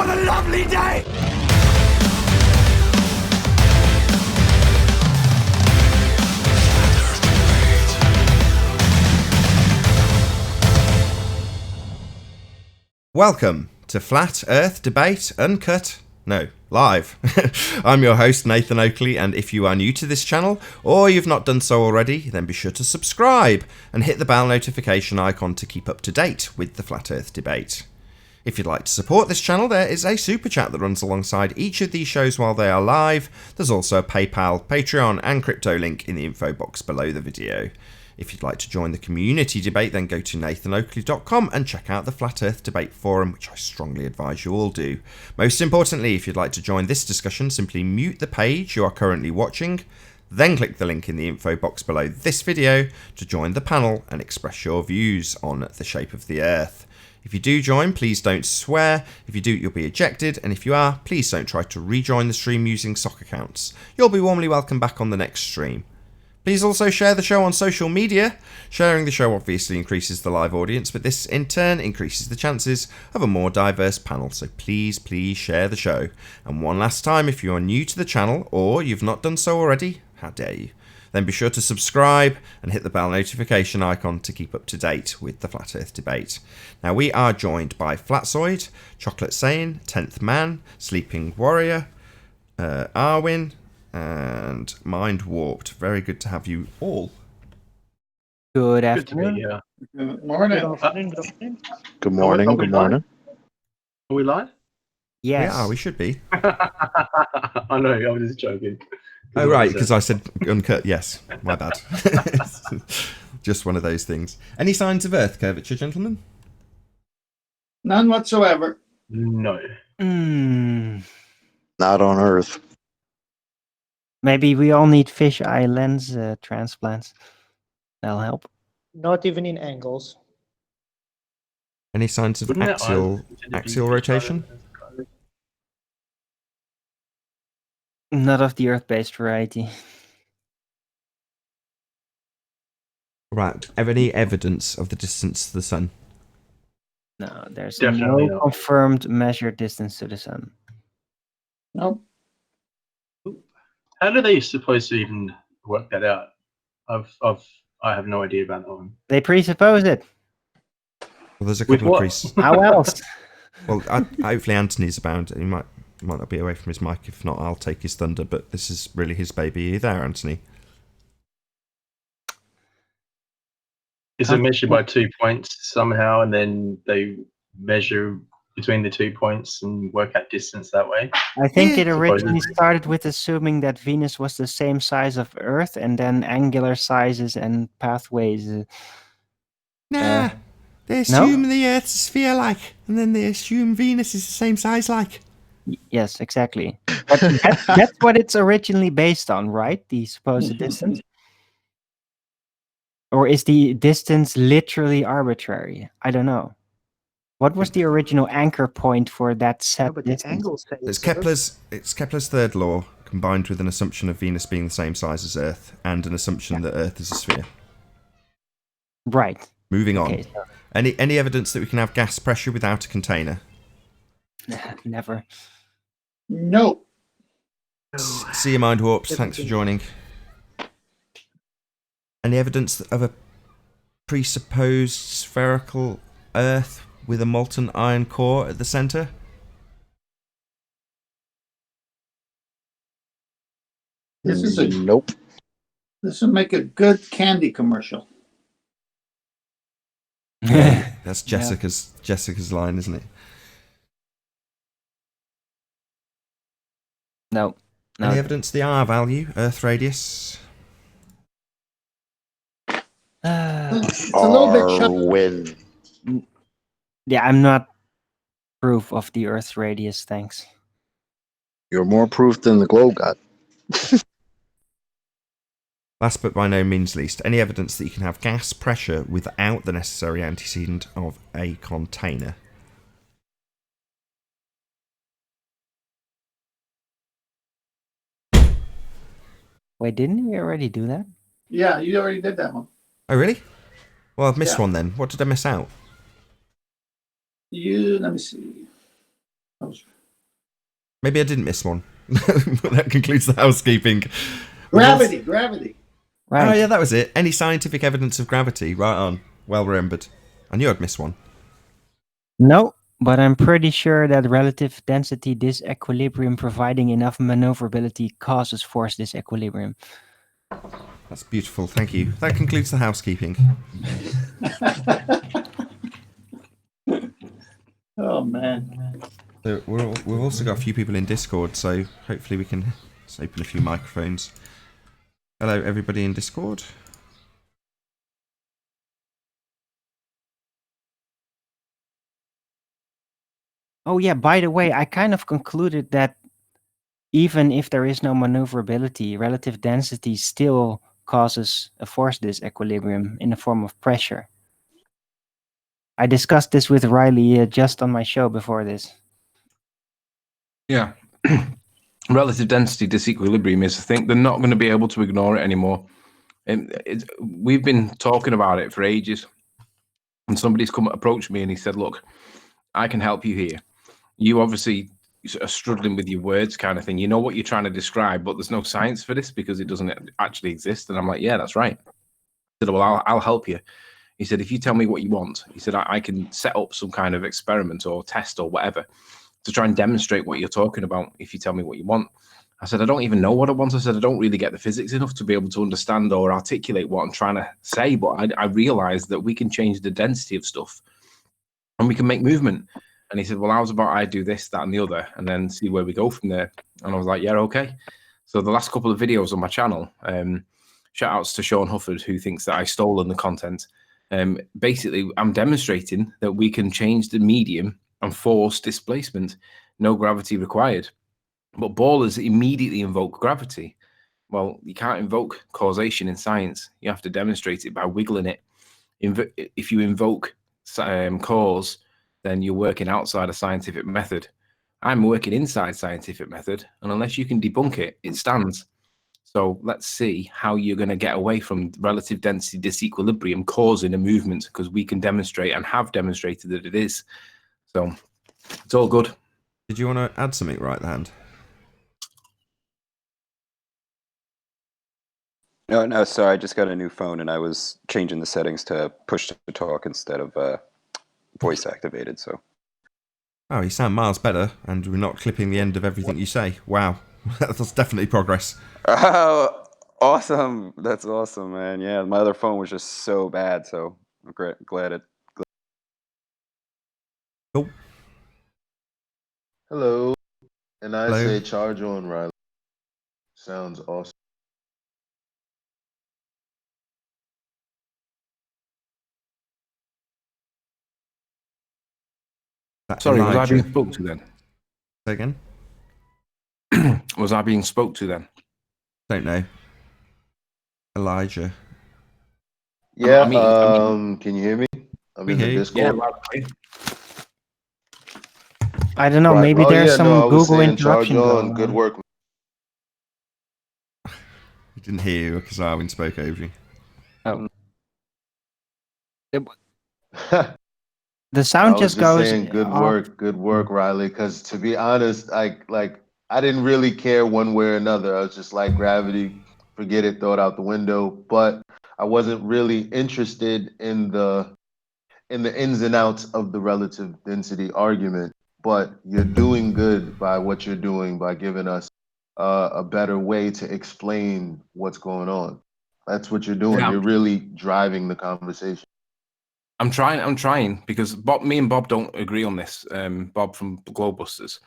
What a lovely day! Welcome to Flat Earth Debate Uncut. No, live. I'm your host, Nathan Oakley, and if you are new to this channel, or you've not done so already, then be sure to subscribe and hit the bell notification icon to keep up to date with the Flat Earth Debate. If you'd like to support this channel, there is a super chat that runs alongside each of these shows while they are live. There's also a PayPal, Patreon, and crypto link in the info box below the video. If you'd like to join the community debate, then go to nathanoakley.com and check out the Flat Earth Debate Forum, which I strongly advise you all do. Most importantly, if you'd like to join this discussion, simply mute the page you are currently watching, then click the link in the info box below this video to join the panel and express your views on the shape of the Earth. If you do join, please don't swear. If you do, you'll be ejected. And if you are, please don't try to rejoin the stream using sock accounts. You'll be warmly welcome back on the next stream. Please also share the show on social media. Sharing the show obviously increases the live audience, but this in turn increases the chances of a more diverse panel. So please share the show. And one last time, if you are new to the channel or you've not done so already, how dare you? Then be sure to subscribe and hit the bell notification icon to keep up to date with the Flat Earth Debate. Now we are joined by Flatzoid, Chocolate Sane, 10th Man, Sleeping Warrior, Arwin, and Mind Warped. Very good to have you all. Good afternoon. Good morning. Good morning. Good morning. Are we live? Yes. Yeah, we should be. I know, I was just joking. Oh, right, because I said uncut. Yes, my bad. Just one of those things. Any signs of Earth curvature, gentlemen? None whatsoever. No. Not on Earth. Maybe we all need fish eye lens transplants. That'll help. Not even in angles. Any signs of Wouldn't axial rotation? Not of the Earth-based variety. Right. Have any evidence of the distance to the sun? No, there's Definitely no not. confirmed measured distance to the sun. Nope. How do they supposed to even work that out? I have no idea about that one. They presuppose it. Well, there's a With couple of what? priests. How else? Well, hopefully Anthony's about. He might not be away from his mic. If not, I'll take his thunder. But this is really his baby. Are you there, Anthony? Is it measured by 2 points somehow, and then they measure between the 2 points and work out distance that way? I think it Yeah. originally Supposedly. started with assuming that Venus was the same size of Earth, and then angular sizes and pathways. Nah. They assume the Earth's sphere-like, and then they assume Venus is the same size like. Yes, exactly. That's what it's originally based on, right? The supposed distance. Or is the distance literally arbitrary? I don't know. What was the original anchor point for that set But the distance? angles say It's Kepler's third law, combined with an assumption of Venus being the same size as Earth, and an assumption that Earth is a sphere. Right. Moving on. Okay, so Any evidence that we can have gas pressure without a container? never. Nope. See you, Mind Warps. Thanks for joining. Any evidence of a presupposed spherical Earth with a molten iron core at the centre? This is a Nope. This would make a good candy commercial. That's Jessica's line, isn't it? No. Any evidence of the R value, Earth radius? It's a little bit chubby. Win. Yeah, I'm not proof of the Earth's radius, thanks. You're more proof than the globe got. Last but by no means least, any evidence that you can have gas pressure without the necessary antecedent of a container? Wait, didn't we already do that? Yeah, you already did that one. Oh, really? Well, I've missed Yeah. one then. What did I miss out? Let me see. Maybe I didn't miss one. That concludes the housekeeping. Gravity. Right. Oh yeah, that was it. Any scientific evidence of gravity? Right on. Well remembered. I knew I'd miss one. No, but I'm pretty sure that relative density disequilibrium providing enough maneuverability causes force disequilibrium. That's beautiful. Thank you. That concludes the housekeeping. Oh man. So we've also got a few people in Discord, so hopefully we can just open a few microphones. Hello, everybody in Discord. Oh yeah, by the way, I kind of concluded that even if there is no maneuverability, relative density still causes a force disequilibrium in the form of pressure. I discussed this with Riley just on my show before this. Yeah. Relative density disequilibrium is the thing. They're not going to be able to ignore it anymore. We've been talking about it for ages. And somebody's approached me and he said, look, I can help you here. You obviously are struggling with your words kind of thing. You know what you're trying to describe, but there's no science for this because it doesn't actually exist. And I'm like, yeah, that's right. I said, well, I'll help you. He said, if you tell me what you want, he said, I can set up some kind of experiment or test or whatever to try and demonstrate what you're talking about if you tell me what you want. I said, I don't even know what I want. I said, I don't really get the physics enough to be able to understand or articulate what I'm trying to say, but I realized that we can change the density of stuff and we can make movement. And he said, well, how's about I do this, that, and the other, and then see where we go from there. And I was like, yeah, okay. So the last couple of videos on my channel, shout outs to Sean Hufford, who thinks that I've stolen the content. Basically, I'm demonstrating that we can change the medium and force displacement, no gravity required. But ballers immediately invoke gravity. Well, you can't invoke causation in science. You have to demonstrate it by wiggling it. If you invoke cause, then you're working outside a scientific method. I'm working inside scientific method, and unless you can debunk it, it stands. So let's see how you're going to get away from relative density disequilibrium causing a movement, because we can demonstrate and have demonstrated that it is. So it's all good. Did you want to add something right hand? No, sorry, I just got a new phone and I was changing the settings to push to talk instead of voice activated, so. Oh, you sound miles better, and we're not clipping the end of everything you say. Wow. That's definitely progress. Oh, awesome. That's awesome, man. Yeah, my other phone was just so bad, so I'm glad it. Cool. Hello. And I Hello. say charge on, Riley. Sounds awesome. Sorry, was I Elijah. being spoke to then? Say again? Was I being spoke to then? Don't know. Elijah. Yeah, I mean, can you hear me? I'm We in the hear you. Discord. Yeah, I don't know, Right. maybe Oh, there's yeah, some no, I was Google saying charge interruption on. going Good on. work. We didn't hear you because Arwin spoke over you. Oh. I The sound was just just goes saying good off. work, Riley. Because to be honest, I didn't really care one way or another. I was just like gravity, forget it, throw it out the window. But I wasn't really interested in the ins and outs of the relative density argument. But you're doing good by what you're doing by giving us a better way to explain what's going on. That's what you're doing. Yeah. You're really driving the conversation. I'm trying because me and Bob don't agree on this. Bob from Globusters.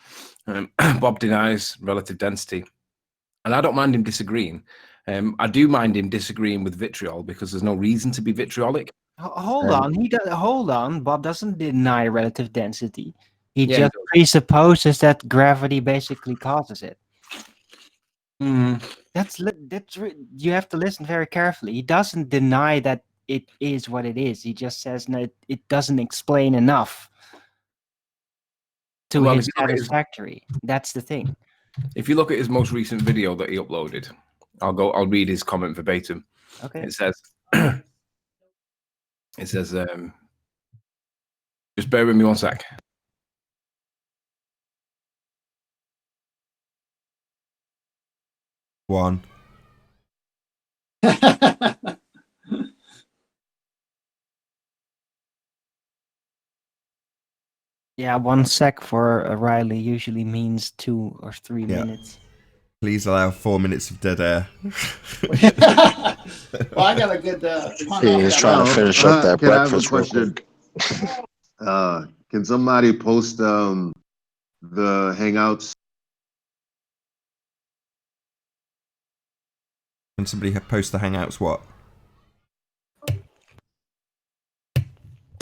Bob denies relative density, and I don't mind him disagreeing. I do mind him disagreeing with vitriol because there's no reason to be vitriolic. Hold on, hold on. Bob doesn't deny relative density. He Yeah, just presupposes that gravity basically causes it. You have to listen very carefully. He doesn't deny that it is what it is. He just says no, it doesn't explain enough to his satisfactory. That's the thing. If you look at his most recent video that he uploaded, I'll read his comment verbatim. Okay. It says, just bear with me one sec. 1. Yeah, 1 sec for Riley usually means 2 or 3 Yeah. minutes. Please allow 4 minutes of dead air. Well, I got a good pun He off is that trying one. to finish up that Can I have a breakfast real question? quick. Can somebody post the Hangouts? Can somebody post the Hangouts what?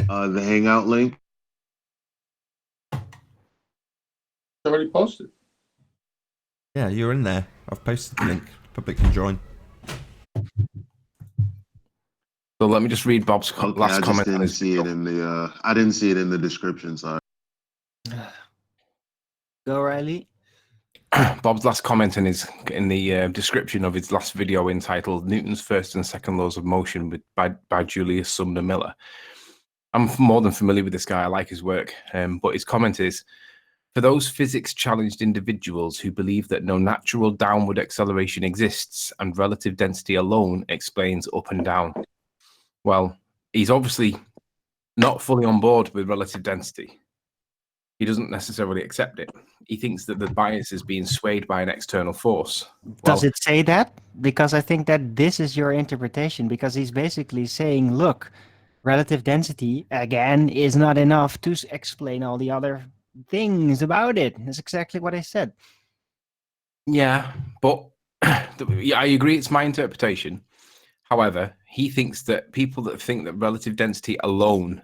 The Hangout link? It's already posted. Yeah, you're in there. I've posted the link. Public can join. So let me just read Bob's Okay, last I just comment on didn't his see it video. in the. I didn't see it in the description. Sorry. Go, Riley. Bob's last comment in the description of his last video entitled "Newton's First and Second Laws of Motion" by Julius Sumner Miller. I'm more than familiar with this guy. I like his work, but his comment is: for those physics-challenged individuals who believe that no natural downward acceleration exists and relative density alone explains up and down. Well, he's obviously not fully on board with relative density. He doesn't necessarily accept it. He thinks that the bias is being swayed by an external force. Does it say that? Because I think that this is your interpretation, because he's basically saying, look, relative density, again, is not enough to explain all the other things about it. That's exactly what I said. Yeah, but yeah, I agree. It's my interpretation. However, he thinks that people that think that relative density alone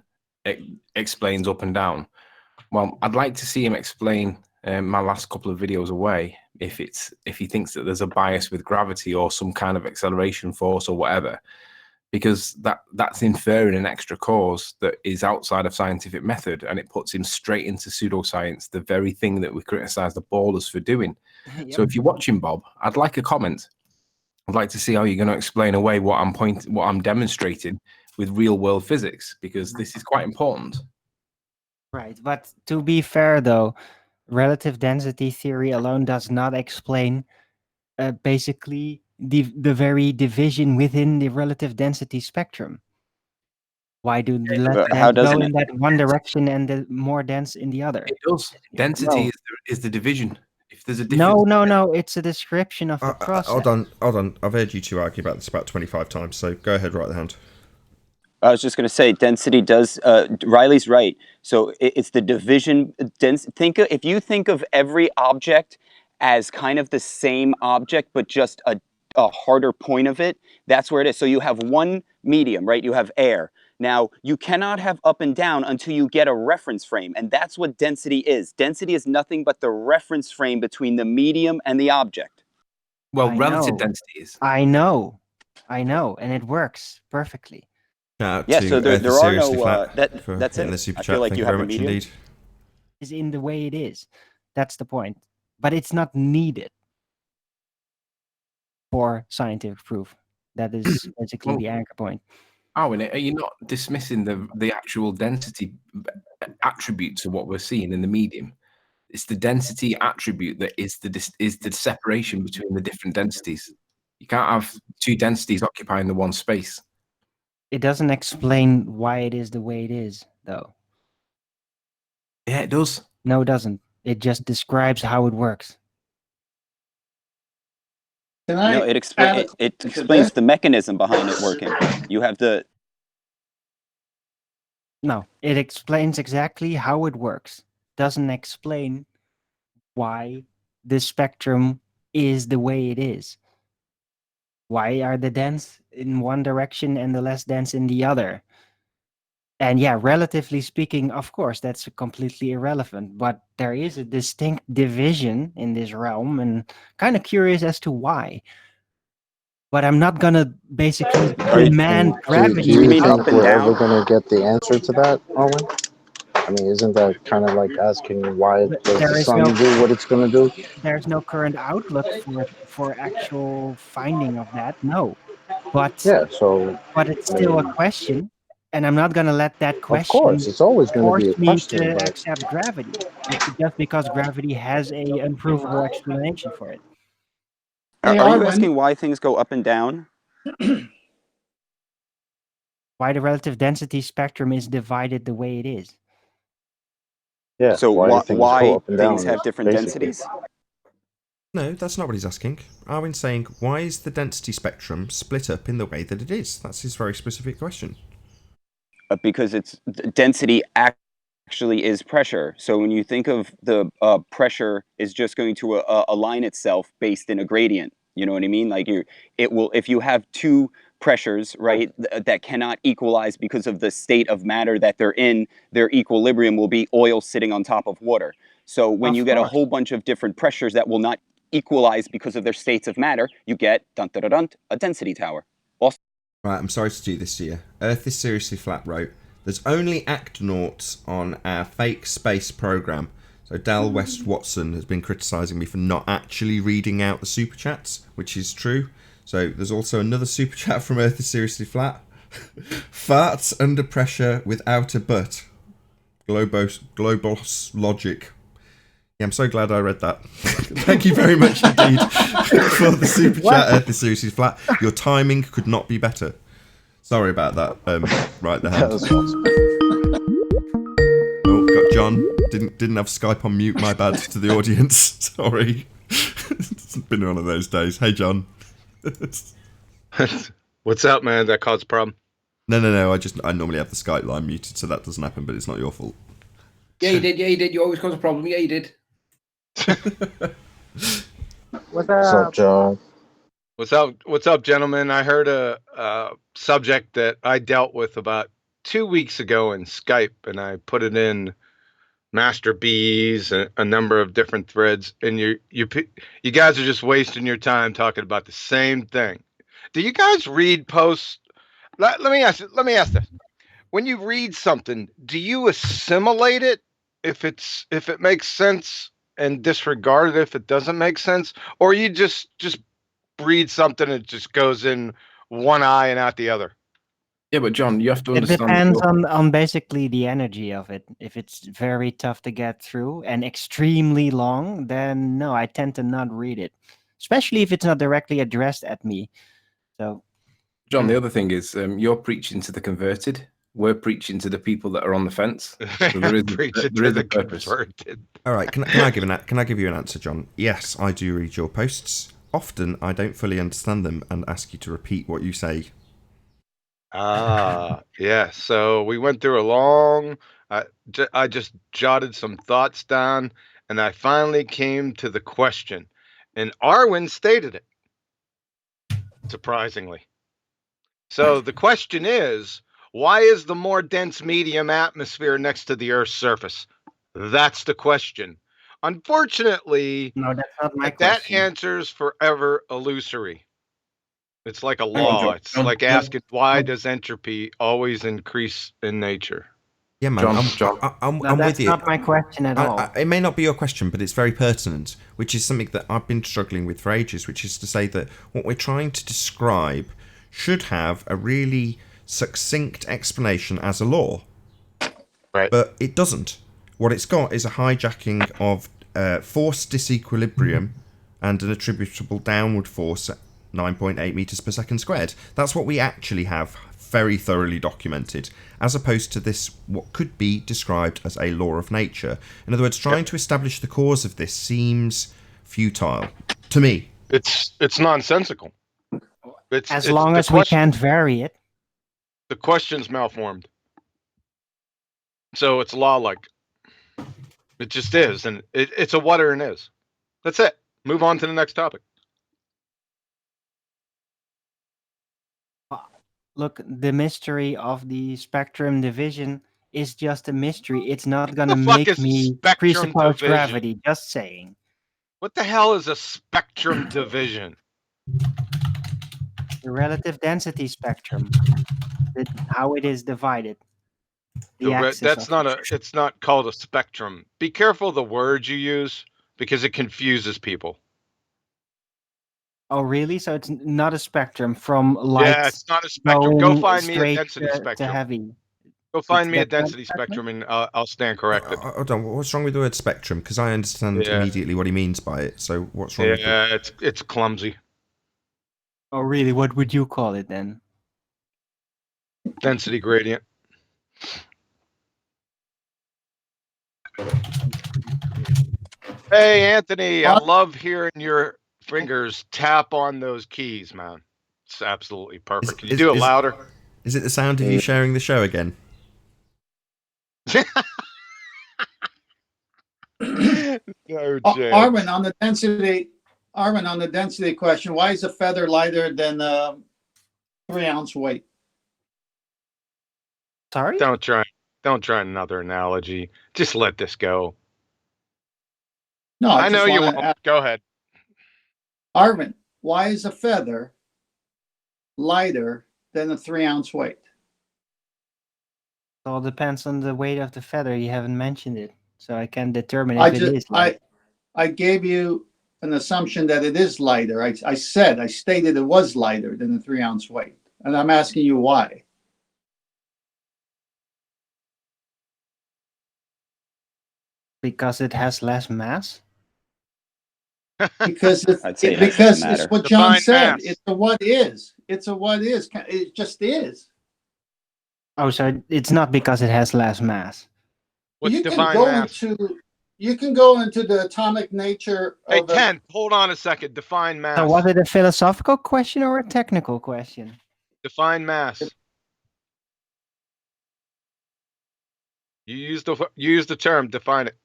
explains up and down. Well, I'd like to see him explain my last couple of videos away if he thinks that there's a bias with gravity or some kind of acceleration force or whatever, because that's inferring an extra cause that is outside of scientific method, and it puts him straight into pseudoscience, the very thing that we criticize the ballers for doing. Yep. So if you're watching, Bob, I'd like a comment. I'd like to see how you're going to explain away what I'm demonstrating with real world physics, because this is quite important. Right, but to be fair, though, relative density theory alone does not explain basically the very division within the relative density spectrum. Why do the less But how dense go doesn't in that one direction and the more dense in the other? It does. Density No. is the division. If there's a difference, No. It's a description of the process. Hold on. I've heard you two argue about this about 25 times, so go ahead, right the hand. I was just going to say, density does. Riley's right. So it's the division. If you think of every object as kind of the same object, but just a harder point of it, that's where it is. So you have one medium, right? You have air. Now, you cannot have up and down until you get a reference frame, and that's what density is. Density is nothing but the reference frame between the medium and the object. well, I relative know. density is. I know, and it works perfectly. Shout out Yeah, to so there Earth is are Seriously no. Flat for That's hitting it. the super I chat. feel like Thank you you have very the much medium. indeed. Is in the way it is. That's the point. But it's not needed for scientific proof. That is basically the anchor point. Oh, and are you not dismissing the actual density attributes of what we're seeing in the medium? It's the density attribute that is the separation between the different densities. You can't have two densities occupying the one space. It doesn't explain why it is the way it is, though. Yeah, it does. No, it doesn't. It just describes how it works. Can I No, it add a it to explains this? the mechanism behind it working. You have the. No, it explains exactly how it works. Doesn't explain why the spectrum is the way it is. Why are the dense in one direction and the less dense in the other? And yeah, relatively speaking, of course, that's completely irrelevant. But there is a distinct division in this realm, and kind of curious as to why. But I'm not gonna basically demand Do gravity. you mean think up and we're down? ever going to get the answer to that, Owen? I mean, isn't that kind of like asking why But does there the is sun no do what it's going to do? there's no current outlook for actual finding of that. No, but Yeah, so, it's I still a mean, question, and I'm not gonna let that of course, question it's always going to force be a me question, to but accept gravity just because gravity has a unprovable explanation for it. Hey, Are you Arwen. asking why things go up and down? Why the relative density spectrum is divided the way it is. Yeah. So Why things go why up and things down? have different Basically. densities? No, that's not what he's asking. Arwen's saying, why is the density spectrum split up in the way that it is? That's his very specific question. Because density actually is pressure. So when you think of the pressure is just going to align itself based in a gradient. You know what I mean? Like it will, if you have two pressures, right, that cannot equalize because of the state of matter that they're in, their equilibrium will be oil sitting on top of water. So when you get a whole bunch of different pressures that will not equalize because of their states of matter, you get a density tower. Right, I'm sorry to do this to you. Earth is seriously flat wrote, there's only actonauts on our fake space program. So Dal West Watson has been criticising me for not actually reading out the super chats, which is true. So there's also another super chat from Earth is seriously flat. Farts under pressure without a butt. Globos logic. Yeah, I'm so glad I read that. Thank you very much indeed for the super chat. Earth is seriously flat. Your timing could not be better. Sorry about that. Right, the hand. Oh, got John. Didn't have Skype on mute. My bad to the audience. Sorry. It's been one of those days. Hey, John. What's up, man? That caused a problem. No. I normally have the Skype line muted, so that doesn't happen. But it's not your fault. Yeah, you did. Yeah, you did. You always cause a problem. Yeah, you did. What's up, John? What's up, gentlemen? I heard a subject that I dealt with about 2 weeks ago in Skype, and I put it in Master Bees, a number of different threads, and you guys are just wasting your time talking about the same thing. Do you guys read posts? Let me ask this: when you read something, do you assimilate it if it makes sense and disregard it if it doesn't make sense, or you just read something and it just goes in one eye and out the other? Yeah, but John, you have to It understand. depends on basically the energy of it. If it's very tough to get through and extremely long, then no, I tend to not read it, especially if it's not directly addressed at me. So, John, the other thing is you're preaching to the converted. We're preaching to the people that are on the fence. So there is a purpose. Converted. All right, can I give you an answer, John? Yes, I do read your posts. Often, I don't fully understand them and ask you to repeat what you say. Yeah. So we went through a long. I just jotted some thoughts down, and I finally came to the question, and Arwen stated it. Surprisingly. So the question is, why is the more dense medium atmosphere next to the Earth's surface? That's the question. Unfortunately, no, that's not my that question. answer's forever illusory. It's like a Hang on, law. John. It's like asking, why does entropy always increase in nature? Yeah, man, John. I'm No, with that's you. not my question at all. It may not be your question, but it's very pertinent, which is something that I've been struggling with for ages, which is to say that what we're trying to describe should have a really succinct explanation as a law. Right. But it doesn't. What it's got is a hijacking of force disequilibrium and an attributable downward force at 9.8 meters per second squared. That's what we actually have very thoroughly documented, as opposed to this, what could be described as a law of nature. In other words, trying to establish the cause of this seems futile to me. It's nonsensical. As long as we can't vary it. The question's malformed. So it's law-like. It just is, and it's a what or an is. That's it. Move on to the next topic. Look, the mystery of the spectrum division is just a mystery. It's not going to make me presuppose division? gravity. Just saying. What the hell is a spectrum division? The relative density spectrum. How it is divided. It's not called a spectrum. Be careful the words you use because it confuses people. Oh, really? So it's not a spectrum from light. Yeah, it's not a spectrum. Go find me a density spectrum. To heavy. Go find me a density spectrum, and I'll stand corrected. Hold on, what's wrong with the word spectrum? Because I understand immediately what he means by it. So what's wrong with it? Yeah, it's clumsy. Oh, really? What would you call it then? Density gradient. Hey, Anthony, I love hearing your fingers tap on those keys, man. It's absolutely perfect. Can you do it louder? Is it the sound of you sharing the show again? No chance. Armin, on the density question, why is a feather lighter than 3-ounce weight? Sorry? Don't try another analogy. Just let this go. No, I know just you wanna won't. ask, Go ahead. Armin, why is a feather lighter than a 3-ounce weight? It all depends on the weight of the feather. You haven't mentioned it, so I can determine if it is light. I gave you an assumption that it is lighter. I stated it was lighter than a 3-ounce weight, and I'm asking you why. Because it has less mass? Because I'd say it doesn't matter. it's what John Define said. mass. It's a what is. It's a what is. It just is. Oh, so it's not because it has less mass. What's You can divine go mass? into the atomic nature Hey, of Ken, hold on a second. Define mass. So was it a philosophical question or a technical question? Define mass. You use the term. Define it.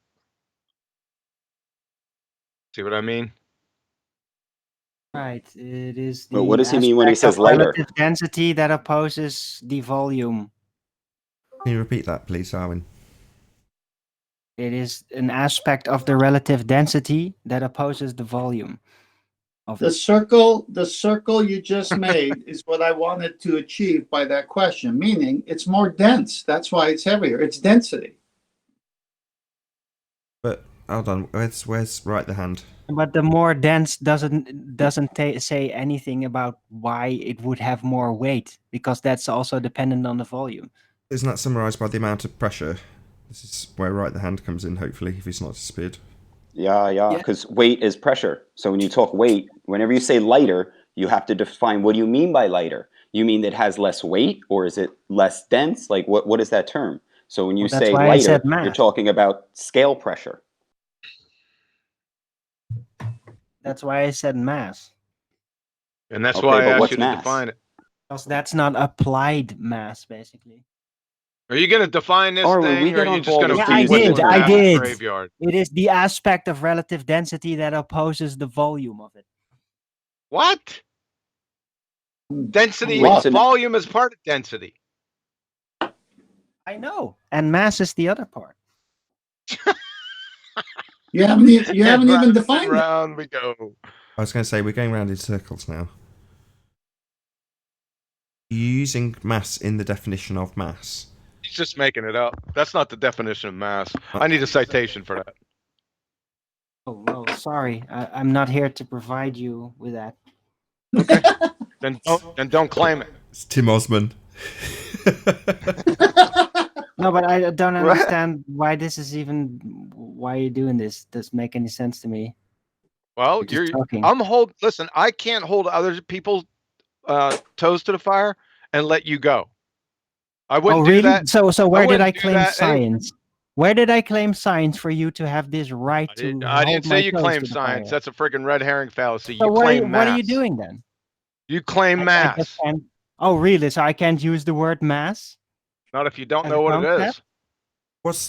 See what I mean? Right. It is the But what does he mean when he aspect of says lighter? relative density that opposes the volume. Can you repeat that, please, Armin? It is an aspect of the relative density that opposes the volume. the circle. The circle you just made is what I wanted to achieve by that question. Meaning, it's more dense. That's why it's heavier. It's density. But hold on, where's right the hand? But the more dense doesn't say anything about why it would have more weight, because that's also dependent on the volume. Isn't that summarised by the amount of pressure? This is where right the hand comes in, hopefully, if it's not disappeared. Yeah, because weight is pressure. So when you talk weight, whenever you say lighter, you have to define what do you mean by lighter? You mean it has less weight, or is it less dense? Like what is that term? So when you Well, that's say why I said lighter, you're mass. talking about scale pressure. That's why I said mass. And that's Okay, why I but asked what's you to mass? define it. Because that's not applied mass, basically. Are you going to define this Or when thing, we or are get you on just board going to with Yeah, I feed me did. with I mass did. graveyard? It is the aspect of relative density that opposes the volume of it. What? Density, Wait, so volume is part of density. I know. And mass is the other part. You haven't even defined it. Round we go. I was going to say, we're going round in circles now. You're using mass in the definition of mass. He's just making it up. That's not the definition of mass. I need a citation for that. Oh, well, sorry. I'm not here to provide you with that. Okay. then don't claim it. It's Tim Osman. No, but I don't understand why this is even. Why you're doing this? Doesn't make any sense to me. Well, You're just talking. Listen, I can't hold other people's toes to the fire and let you go. I wouldn't do that. So where did I wouldn't do claim that anyway. science? Where did I claim science for you to have this right to I hold didn't my say you toes claim to the science. fire? That's a friggin' red herring fallacy. So You claim mass. what are you doing then? You claim I mass. just can't. Oh, really? So I can't use the word mass? Not if you don't as know a what it concept? is.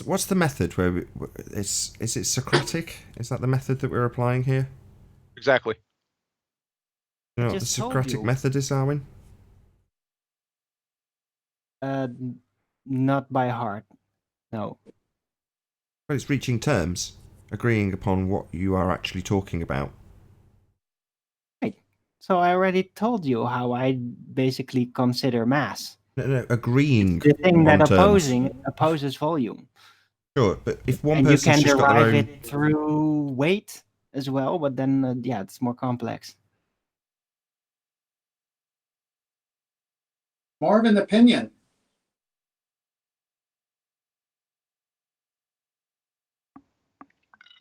What's the method where is it Socratic? Is that the method that we're applying here? Exactly. You know what the just told Socratic you. method is, Arwin? Not by heart. No. Well, it's reaching terms, agreeing upon what you are actually talking about. Right. So I already told you how I basically consider mass. No, agreeing The thing on that terms. opposes volume. Sure, but if one And you person's can just got their derive own... it through weight as well, but then yeah, it's more complex. More of an opinion.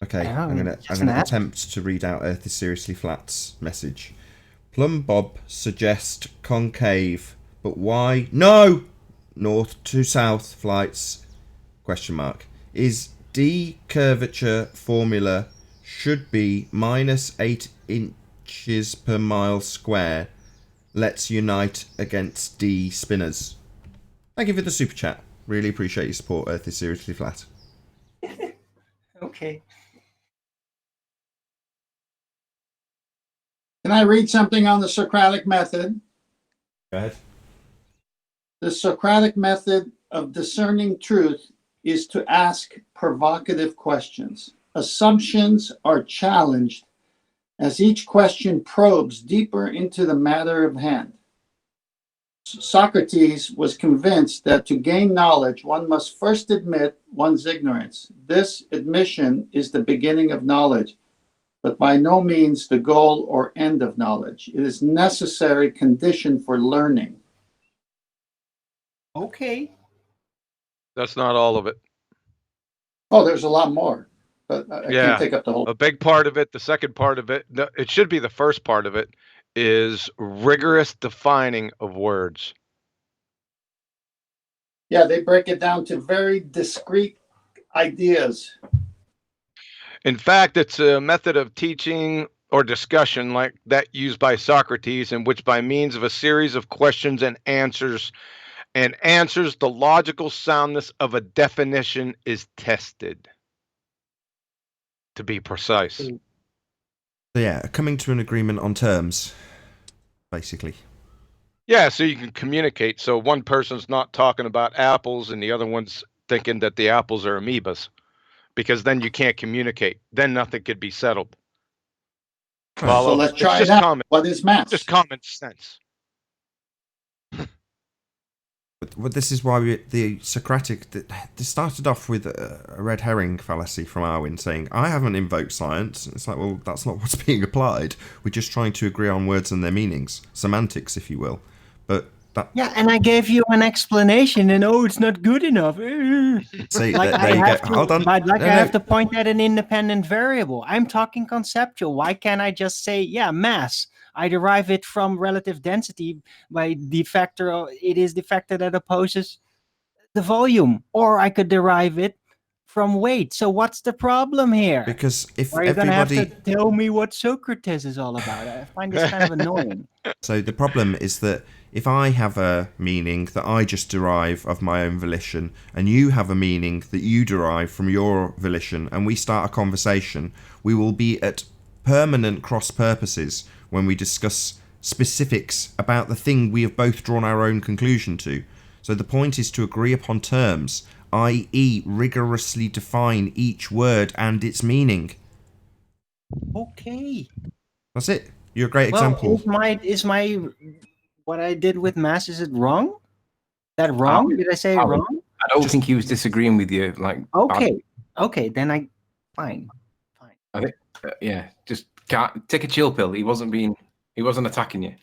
Okay, Yeah, I'm just gonna an app. attempt to read out Earth is Seriously Flat's message. Plum Bob suggests concave, but why? No! North to south flights? Question mark. Is D curvature formula should be -8 inches per mile square. Let's unite against D spinners. Thank you for the super chat. Really appreciate your support. Earth is seriously flat. Okay. Can I read something on the Socratic method? Go ahead. The Socratic method of discerning truth is to ask provocative questions. Assumptions are challenged as each question probes deeper into the matter of hand. Socrates was convinced that to gain knowledge, one must first admit one's ignorance. This admission is the beginning of knowledge, but by no means the goal or end of knowledge. It is necessary condition for learning. Okay. That's not all of it. Oh, there's a lot more, but I Yeah. can't take up the whole. A big part of it, the second part of it, it should be the first part of it, is rigorous defining of words. Yeah, they break it down to very discrete ideas. In fact, it's a method of teaching or discussion like that used by Socrates, in which by means of a series of questions and answers, the logical soundness of a definition is tested. To be precise. So yeah, coming to an agreement on terms, basically. Yeah, so you can communicate. So one person's not talking about apples and the other one's thinking that the apples are amoebas, because then you can't communicate. Then nothing could be settled. Follow? So let's It's try just it out. common, What is mass? just common sense. But this is why the Socratic, they started off with a red herring fallacy from Arwin saying, I haven't invoked science. It's like, well, that's not what's being applied. We're just trying to agree on words and their meanings. Semantics, if you will. But that... Yeah, and I gave you an explanation, and it's not good enough. See, Like there you go. Hold on. I No. have to point at an independent variable. I'm talking conceptual. Why can't I just say, yeah, mass? I derive it from relative density by the factor. It is the factor that opposes the volume. Or I could derive it from weight. So what's the problem here? Because if Are you going to have everybody... to tell me what Socrates is all about? I find this kind of annoying. So the problem is that if I have a meaning that I just derive of my own volition, and you have a meaning that you derive from your volition, and we start a conversation, we will be at permanent cross purposes when we discuss specifics about the thing we have both drawn our own conclusion to. So the point is to agree upon terms, i.e. rigorously define each word and its meaning. Okay. That's it. You're a great example. Is my what I did with mass, is it wrong? That wrong? Did I say it wrong? I don't think he was disagreeing with you. Like, Okay, then fine. I think, yeah, just take a chill pill. He wasn't attacking you.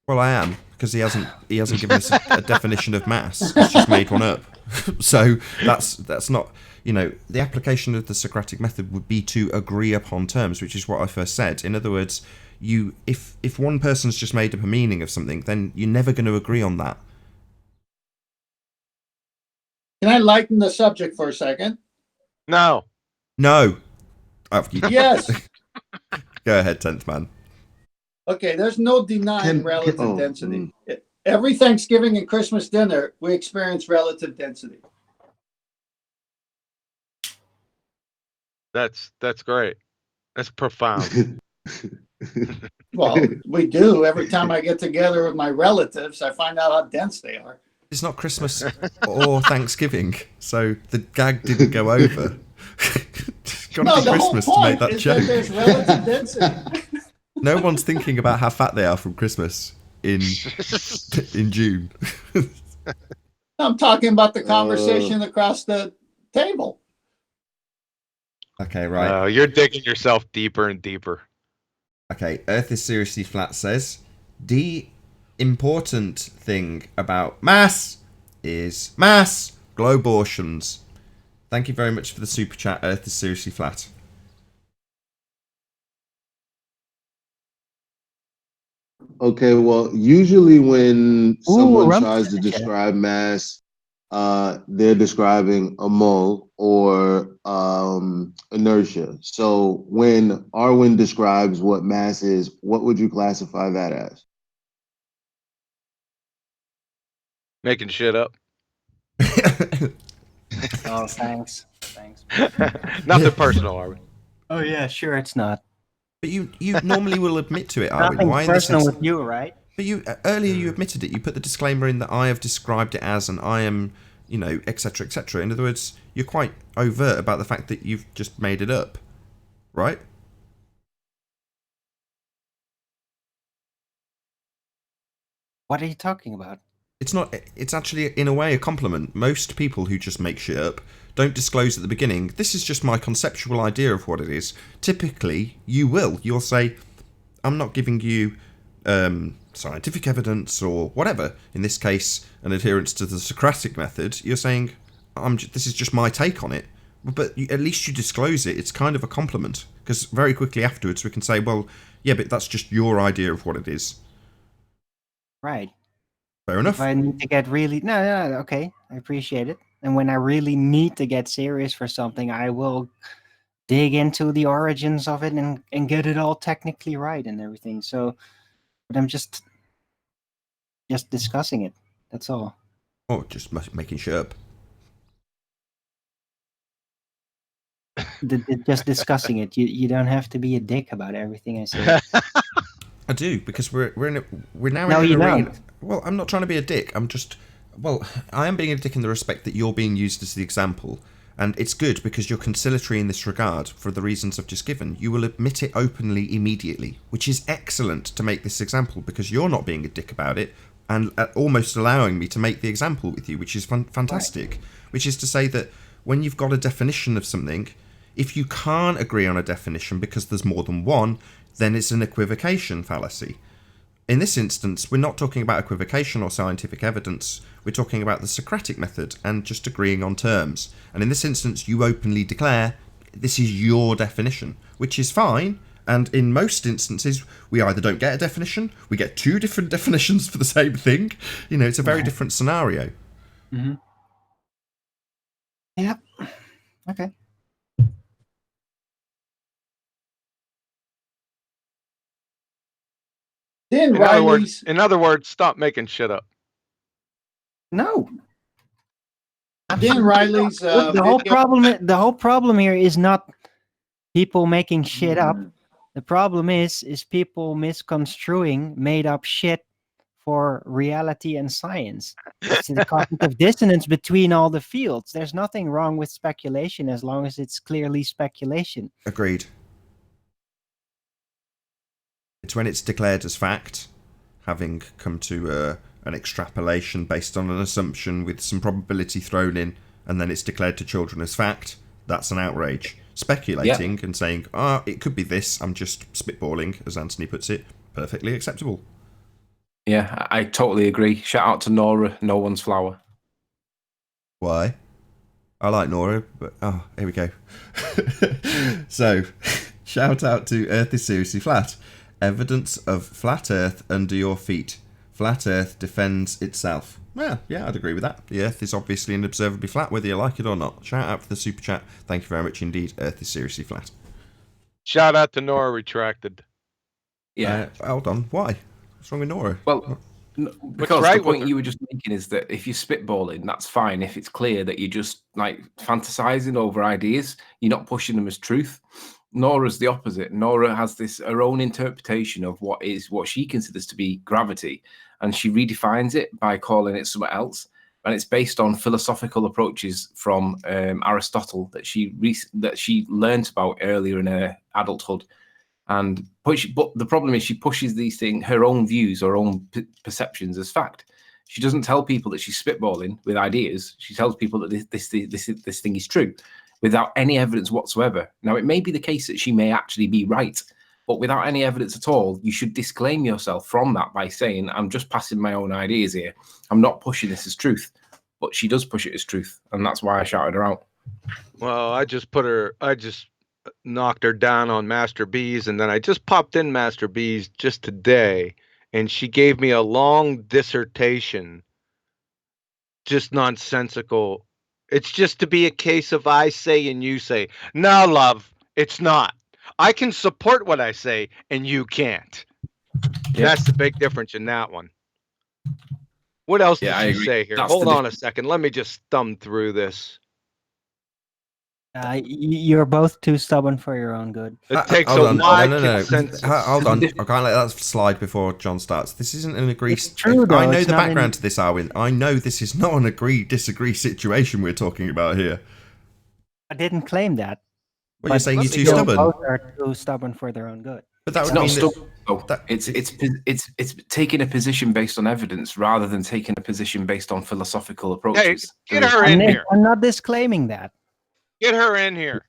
Well, I am, because he hasn't given us a definition of mass. He's just made one up. So that's not, the application of the Socratic method would be to agree upon terms, which is what I first said. In other words, if one person's just made up a meaning of something, then you're never going to agree on that. Can I lighten the subject for a second? No. No. Yes. Go ahead, 10th man. Okay, there's no denying relative density. Every Thanksgiving and Christmas dinner, we experience relative density. That's great. That's profound. Well, we do. Every time I get together with my relatives, I find out how dense they are. It's not Christmas or Thanksgiving, so the gag didn't go over. No, the Christmas whole point to make that is joke. That there's relative density. No one's thinking about how fat they are from Christmas in June. I'm talking about the conversation across the table. Okay, right. You're digging yourself deeper and deeper. Okay, Earth is seriously flat says, the important thing about mass is mass globortions. Thank you very much for the super chat. Earth is seriously flat. Okay, well, usually when Ooh, someone Rumpus tries in to the chat. describe mass, they're describing a mole or inertia. So when Arwen describes what mass is, what would you classify that as? Making shit up. Oh, thanks. Thanks. Nothing personal, are we? Oh yeah, sure, it's not. But you normally will admit to it, Arwen. Nothing Why in the personal sense? with you, right? But you earlier you admitted it. You put the disclaimer in that I have described it as, and I am, you know, etc. etc. In other words, you're quite overt about the fact that you've just made it up, right? What are you talking about? It's not. It's actually in a way a compliment. Most people who just make shit up don't disclose at the beginning. This is just my conceptual idea of what it is. Typically, you will. You'll say, "I'm not giving you scientific evidence or whatever." In this case, an adherence to the Socratic method. You're saying, "This is just my take on it." But at least you disclose it. It's kind of a compliment because very quickly afterwards we can say, "Well, yeah, but that's just your idea of what it is." Right. Fair enough. If I need to get really no, okay, I appreciate it. And when I really need to get serious for something, I will dig into the origins of it and get it all technically right and everything. So, but I'm just discussing it. That's all. Oh, just making shit up. Just discussing it. You don't have to be a dick about everything I say. I do, because we're now No, in you an arena. don't. Well, I'm not trying to be a dick. I am being a dick in the respect that you're being used as the example, and it's good because you're conciliatory in this regard for the reasons I've just given. You will admit it openly immediately, which is excellent to make this example because you're not being a dick about it and almost allowing me to make the example with you, which is fantastic. Right. Which is to say that when you've got a definition of something, if you can't agree on a definition because there's more than one, then it's an equivocation fallacy. In this instance, we're not talking about equivocation or scientific evidence. We're talking about the Socratic method and just agreeing on terms. And in this instance, you openly declare this is your definition, which is fine. And in most instances, we either don't get a definition, we get two different definitions for the same thing. You know, it's a very different scenario. Mm-hmm. Yep. Okay. In other words, stop making shit up. No. Dan Riley's the whole problem here is not people making shit up. The problem is people misconstruing made up shit for reality and science. It's the cognitive dissonance between all the fields. There's nothing wrong with speculation as long as it's clearly speculation. Agreed. It's when it's declared as fact, having come to an extrapolation based on an assumption with some probability thrown in, and then it's declared to children as fact, that's an outrage. Speculating and saying, it could be this, I'm just spitballing, as Anthony puts it, perfectly acceptable. Yeah, I totally agree. Shout out to Nora, no one's flower. Why? I like Nora, but here we go. So, shout out to Earth is Seriously Flat. Evidence of flat Earth under your feet. Flat Earth defends itself. Well, yeah, I'd agree with that. The Earth is obviously and observably flat, whether you like it or not. Shout out for the super chat. Thank you very much indeed. Earth is seriously flat. Shout out to Nora Retracted. Yeah. Hold on. Why? What's wrong with Nora? Well, because the point you were just making is that if you're spitballing, that's fine. If it's clear that you're just like fantasizing over ideas, you're not pushing them as truth. Nora's the opposite. Nora has her own interpretation of what she considers to be gravity, and she redefines it by calling it something else. And it's based on philosophical approaches from Aristotle that she learned about earlier in her adulthood. But the problem is she pushes these things, her own views, her own perceptions as fact. She doesn't tell people that she's spitballing with ideas. She tells people that this thing is true, without any evidence whatsoever. Now, it may be the case that she may actually be right, but without any evidence at all, you should disclaim yourself from that by saying, I'm just passing my own ideas here. I'm not pushing this as truth. But she does push it as truth, and that's why I shouted her out. Well, I just knocked her down on Master B's, and then I just popped in Master B's just today, and she gave me a long dissertation, just nonsensical. It's just to be a case of I say and you say. No, love, it's not. I can support what I say and you can't. Yeah. That's the big difference in that one. What else Yeah, did I she agree. say here? That's Hold the on a second. Let me just thumb through this. You're both too stubborn for your own good. It takes Hold a on. wide No. consensus. Hold on. I can't let that slide before John starts. This isn't an agree. It's true, though. I know It's the not background to this, Arwin. I know this is not an agree-disagree situation we're talking about here. I didn't claim that. Well, you're But saying you're too still, stubborn. both are too stubborn for their own good. But that It's would not mean stubborn. that It's taking a position based on evidence rather than taking a position based on philosophical Hey, approaches. get her in here. I'm not disclaiming that. Get her in here.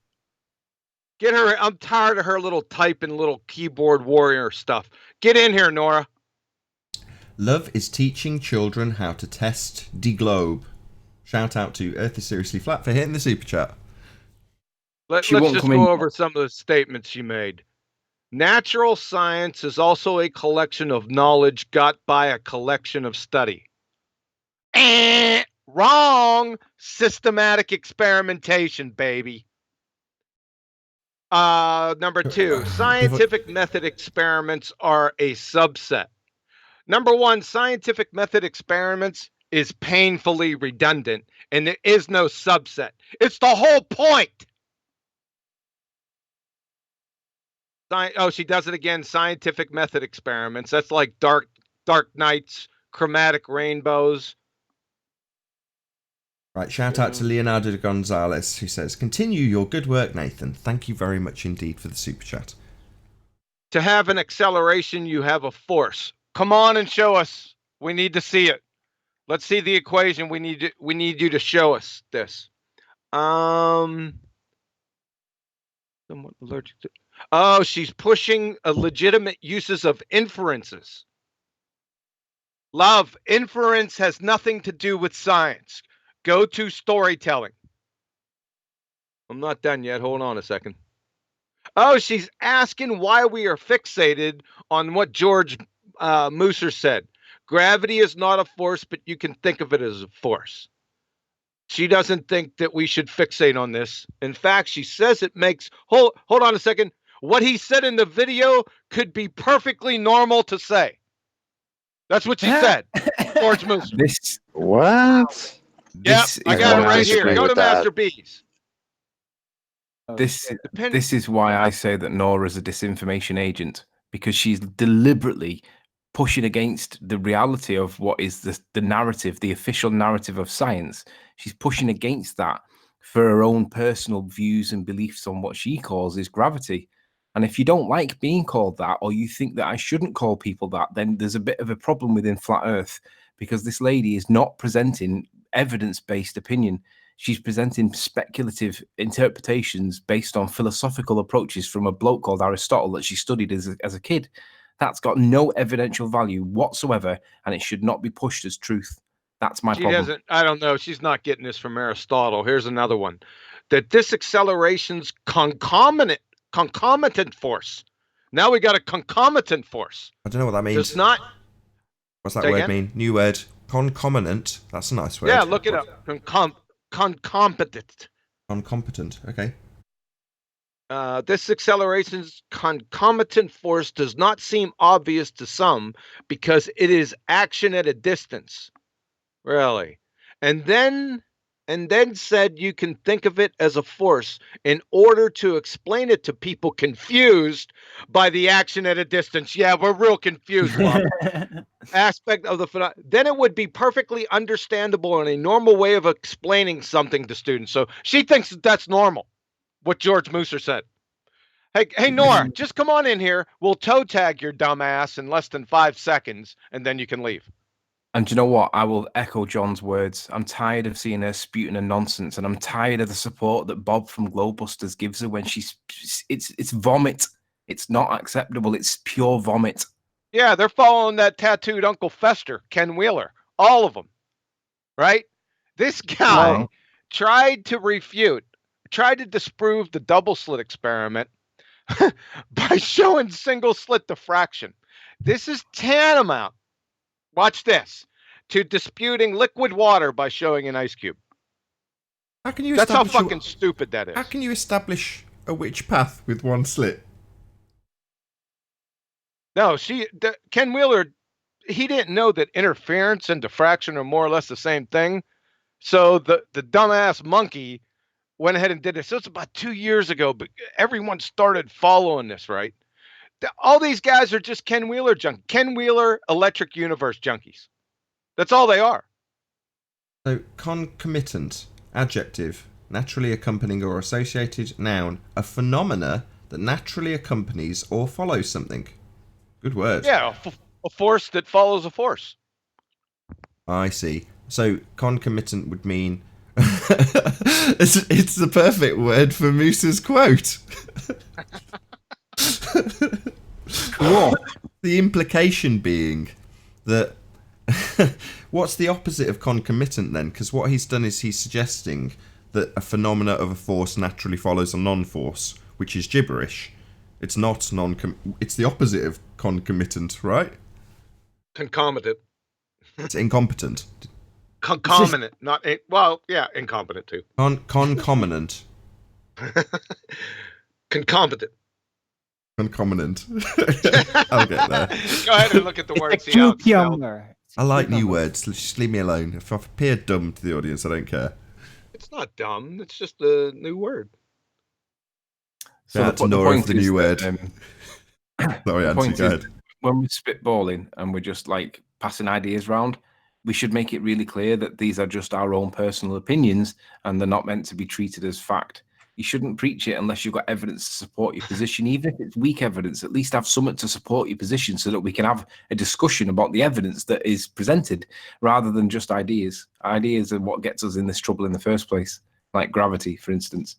Get her. I'm tired of her little typing, little keyboard warrior stuff. Get in here, Nora. love is teaching children how to test the globe. Shout out to Earth is Seriously Flat for hitting the super chat. Let's She won't just come go in. over some of the statements she made. Natural science is also a collection of knowledge got by a collection of study. Wrong. Systematic experimentation, baby. Number 2, scientific method experiments are a subset. Number 1, scientific method experiments is painfully redundant, and there is no subset. It's the whole point. Oh, she does it again. Scientific method experiments. That's like dark nights, chromatic rainbows. Right, shout out to Leonardo Gonzalez, who says, continue your good work, Nathan. Thank you very much indeed for the super chat. To have an acceleration, you have a force. Come on and show us. We need to see it. Let's see the equation. We need you to show us this. Somewhat allergic to. Oh, she's pushing legitimate uses of inferences. Love, inference has nothing to do with science. Go to storytelling. I'm not done yet. Hold on a second. Oh, she's asking why we are fixated on what George Mooser said. Gravity is not a force, but you can think of it as a force. She doesn't think that we should fixate on this. In fact, she says it makes... Hold on a second. What he said in the video could be perfectly normal to say. That's what she said. George Mooser. What? Yep, I got it right here. Go to Master that. B's. This is why I say that Nora's a disinformation agent, because she's deliberately pushing against the reality of what is the narrative, the official narrative of science. She's pushing against that for her own personal views and beliefs on what she calls is gravity. And if you don't like being called that, or you think that I shouldn't call people that, then there's a bit of a problem within Flat Earth, because this lady is not presenting evidence-based opinion. She's presenting speculative interpretations based on philosophical approaches from a bloke called Aristotle that she studied as a kid. That's got no evidential value whatsoever, and it should not be pushed as truth. That's my problem. Doesn't. I don't know. She's not getting this from Aristotle. Here's another one. That this acceleration's concomitant force. Now we got a concomitant force. I don't know what that means. Does not. What's that word mean? New word. Concomitant. That's a nice word. Yeah, look it up. Concomitant. Concompetent. Okay. This acceleration's concomitant force does not seem obvious to some because it is action at a distance. Really? And then said you can think of it as a force in order to explain it to people confused by the action at a distance. Yeah, we're real confused, Bob. Aspect of the phenomenon. Then it would be perfectly understandable and a normal way of explaining something to students. So she thinks that's normal, what George Mooser said. Hey, Nora, just come on in here. We'll toe tag your dumb ass in less than 5 seconds, and then you can leave. And do you know what? I will echo John's words. I'm tired of seeing her spewing her nonsense, and I'm tired of the support that Bob from Globebusters gives her when she's... It's vomit. It's not acceptable. It's pure vomit. Yeah, they're following that tattooed Uncle Fester, Ken Wheeler. All of them. Right? This guy tried to disprove the double slit experiment by showing single slit diffraction. This is tantamount. Watch this. To disputing liquid water by showing an ice cube. How can you That's how establish fucking stupid that is. How can you establish a which path with one slit? No, Ken Wheeler, he didn't know that interference and diffraction are more or less the same thing. So the dumbass monkey went ahead and did this. So it's about 2 years ago, but everyone started following this, right? All these guys are just Ken Wheeler Ken Wheeler electric universe junkies. That's all they are. So concomitant, adjective, naturally accompanying or associated, noun, a phenomena that naturally accompanies or follows something. Good word. Yeah, a force that follows a force. I see. So concomitant would mean it's the perfect word for Moose's quote. Cool. The implication being that what's the opposite of concomitant then? Because what he's done is he's suggesting that a phenomena of a force naturally follows a non-force, which is gibberish. It's not it's the opposite of concomitant, right? Concomitant. It's incompetent. Concomitant, not incompetent too. Concomitant. Concomitant. Concomitant. I'll get there. Go ahead and look at the word. It's a cucumber. I like new words. Just leave me alone. If I've appeared dumb to the audience, I don't care. It's not dumb. It's just a new word. So that's Nora of the new word. Sorry, Anthony, go ahead. When we're spitballing and we're just like passing ideas around, we should make it really clear that these are just our own personal opinions and they're not meant to be treated as fact. You shouldn't preach it unless you've got evidence to support your position. Even if it's weak evidence, at least have something to support your position so that we can have a discussion about the evidence that is presented rather than just ideas. Ideas are what gets us in this trouble in the first place, like gravity, for instance.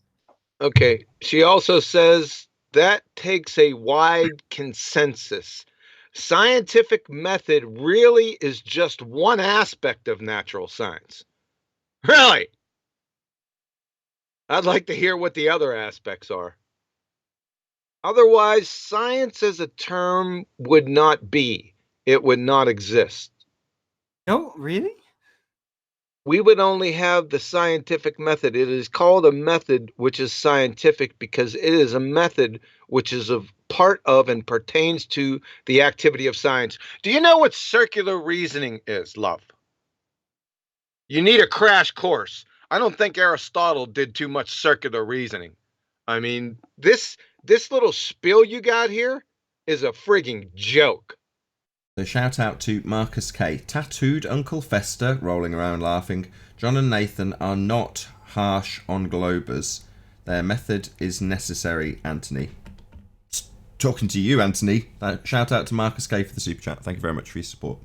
Okay. She also says that takes a wide consensus. Scientific method really is just one aspect of natural science. Really? I'd like to hear what the other aspects are. Otherwise, science as a term would not be. It would not exist. No, really? We would only have the scientific method. It is called a method which is scientific because it is a method which is a part of and pertains to the activity of science. Do you know what circular reasoning is, love? You need a crash course. I don't think Aristotle did too much circular reasoning. I mean, this little spiel you got here is a frigging joke. So shout out to Marcus K. Tattooed Uncle Fester, rolling around laughing. John and Nathan are not harsh on globers. Their method is necessary, Anthony. Talking to you, Anthony. Shout out to Marcus K for the super chat. Thank you very much for your support.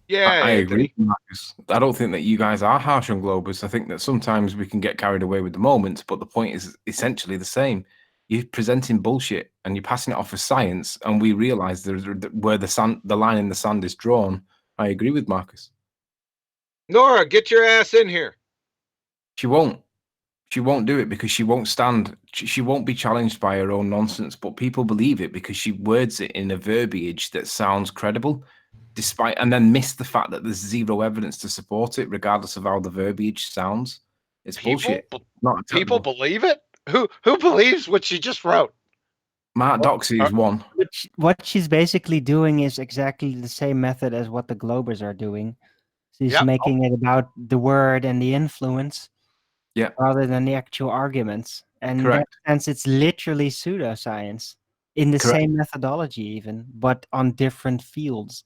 Yeah, I agree, Marcus. I don't think that you guys are harsh on globers. I think that sometimes we can get carried away with the moment, but the point is essentially the same. You're presenting bullshit and you're passing it off as science, and we realise where the line in the sand is drawn. I agree with Marcus. Nora, get your ass in here. She won't. She won't do it because she won't stand. She won't be challenged by her own nonsense, but people believe it because she words it in a verbiage that sounds credible. And then miss the fact that there's zero evidence to support it, regardless of how the verbiage sounds. It's bullshit. People believe it? Who believes what she just wrote? Matt Doxey is one. What she's basically doing is exactly the same method as what the globers are doing. She's making it about the word and the influence, rather than the actual arguments. And in that sense, it's literally pseudoscience in the same methodology, even, but on different fields.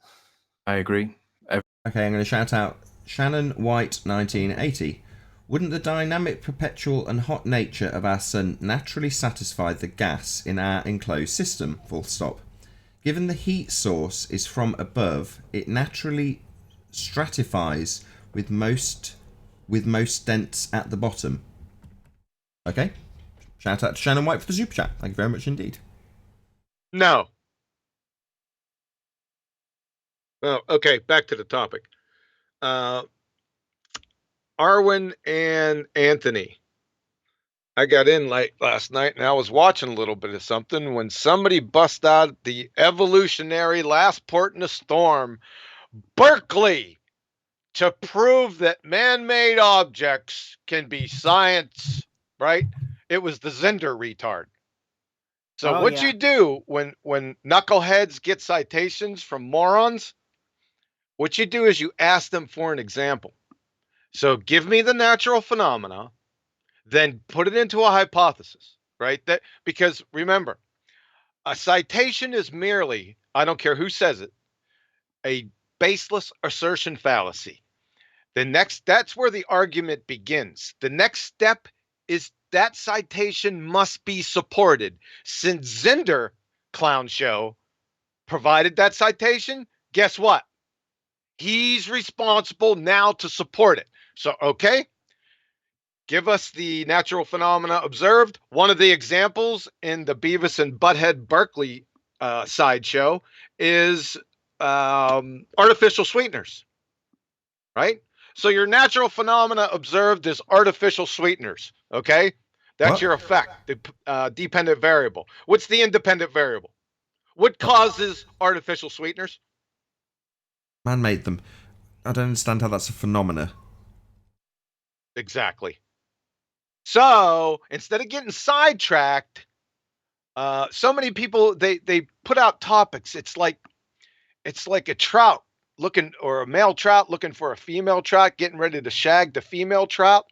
I agree. Okay, I'm going to shout out Shannon White 1980. Wouldn't the dynamic, perpetual and hot nature of our sun naturally satisfy the gas in our enclosed system? Full stop. Given the heat source is from above, it naturally stratifies with most dense at the bottom. Okay. Shout out to Shannon White for the super chat. Thank you very much indeed. No. Oh, okay, back to the topic. Arwen and Anthony, I got in late last night and I was watching a little bit of something when somebody bust out the evolutionary last port in a storm, Berkeley, to prove that man-made objects can be science, right? It was the Zender retard. So Oh, what yeah. you do when knuckleheads get citations from morons, what you do is you ask them for an example. So give me the natural phenomena, then put it into a hypothesis, right? That because remember, a citation is merely, I don't care who says it, a baseless assertion fallacy. That's where the argument begins. The next step is that citation must be supported. Since Zender Clown Show provided that citation, guess what? He's responsible now to support it. So, okay, give us the natural phenomena observed. One of the examples in the Beavis and Butthead Berkeley sideshow is artificial sweeteners, right? So your natural phenomena observed is artificial sweeteners, okay? That's What? your effect, the dependent variable. What's the independent variable? What causes artificial sweeteners? Man made them. I don't understand how that's a phenomena. Exactly. So instead of getting sidetracked, so many people they put out topics. It's like a trout looking or a male trout looking for a female trout, getting ready to shag the female trout.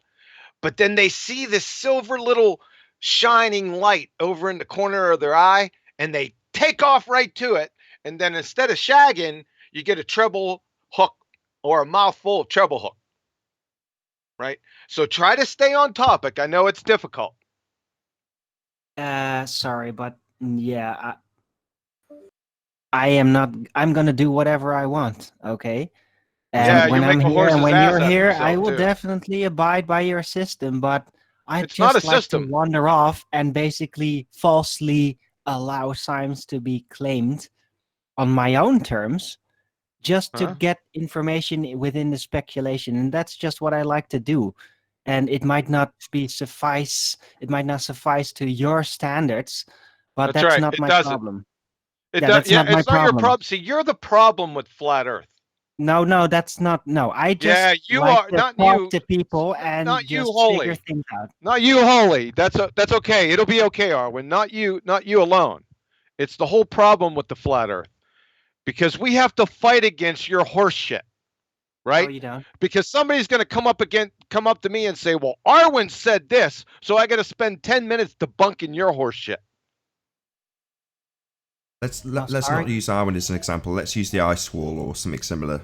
But then they see this silver little shining light over in the corner of their eye, and they take off right to it. And then instead of shagging, you get a treble hook or a mouthful of treble hook. Right? So try to stay on topic. I know it's difficult. Sorry, but yeah, I am not. I'm gonna do whatever I want. Okay. And Yeah, when you I'm make a here and horse's when ass you're out of here, I yourself, will too. definitely abide by your system. But I It's not a just like to system. wander off and basically falsely allow science to be claimed on my own terms, just to Huh? get information within the speculation, and that's just what I like to do. And it might not suffice to your standards, but That's that's right. not It my doesn't. problem. It Yeah, does. that's Yeah, not my it's not your problem. problem. See, you're the problem with flat Earth. No, that's not. No, I just Yeah, you like are to not talk you. to people Not and you, just figure Holy. things out. Not you, Holy. That's okay. It'll be okay, Arwen. Not you. Not you alone. It's the whole problem with the flat Earth because we have to fight against your horse shit, Oh, right? you don't? Because somebody's going to come up to me and say, "Well, Arwen said this, so I got to spend 10 minutes debunking your horse shit." Let's Oh, let's not sorry. use Arwen as an example. Let's use the ice wall or something similar.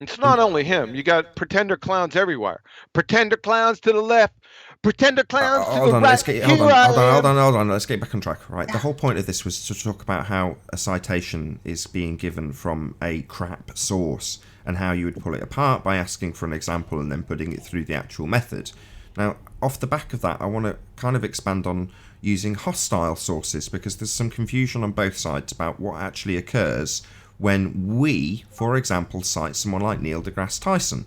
It's not only him. You got pretender clowns everywhere. Pretender clowns to the left. Pretender clowns to Hold the on, right. hold Here I am. on. Let's get back on track. Right, the whole point of this was to talk about how a citation is being given from a crap source and how you would pull it apart by asking for an example and then putting it through the actual method. Now, off the back of that, I want to kind of expand on using hostile sources because there's some confusion on both sides about what actually occurs when we, for example, cite someone like Neil deGrasse Tyson.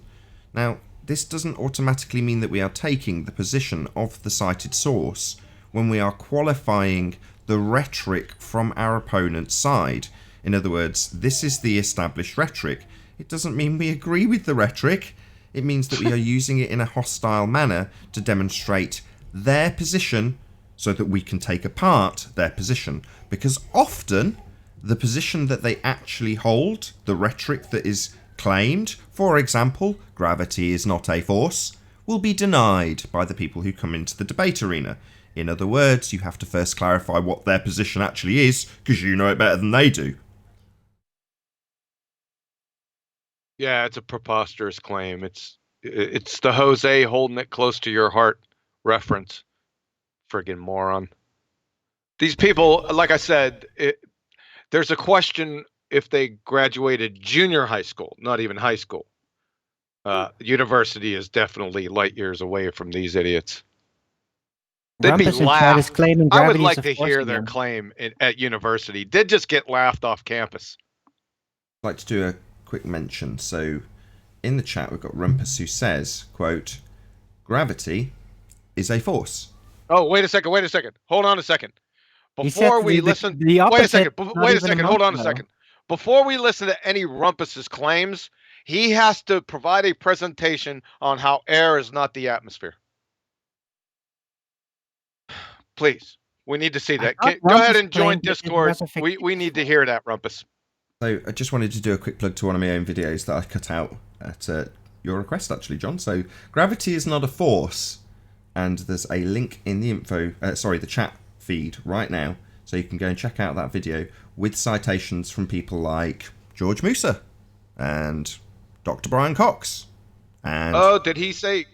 Now, this doesn't automatically mean that we are taking the position of the cited source when we are qualifying the rhetoric from our opponent's side. In other words, this is the established rhetoric. It doesn't mean we agree with the rhetoric. It means that we are using it in a hostile manner to demonstrate their position so that we can take apart their position. Because often, the position that they actually hold, the rhetoric that is claimed, for example, gravity is not a force, will be denied by the people who come into the debate arena. In other words, you have to first clarify what their position actually is, because you know it better than they do. Yeah, it's a preposterous claim. It's the Jose holding it close to your heart reference. Friggin' moron. These people, like I said, there's a question if they graduated junior high school, not even high school. University is definitely light years away from these idiots. They'd be Rumpus in chat is laughed. claiming I would gravity like is to a force hear their again. claim at university. They'd just get laughed off campus. I'd like to do a quick mention. So, in the chat, we've got Rumpus who says, quote, gravity is a force. Oh, wait a second. Hold on a second. He said Before we listen, the wait a opposite second. not Wait a even second. month Hold on a ago. second. Before we listen to any Rumpus's claims, he has to provide a presentation on how air is not the atmosphere. Please, we need to see that. thought Go ahead Rumpus and join claimed that it Discord. was a We need to hear that, Rumpus. So I just wanted to do a quick plug to one of my own videos that I cut out at your request, actually, John. So gravity is not a force, and there's a link in the the chat feed right now, so you can go and check out that video with citations from people like George Musa and Dr. Brian Cox. And Oh, did he say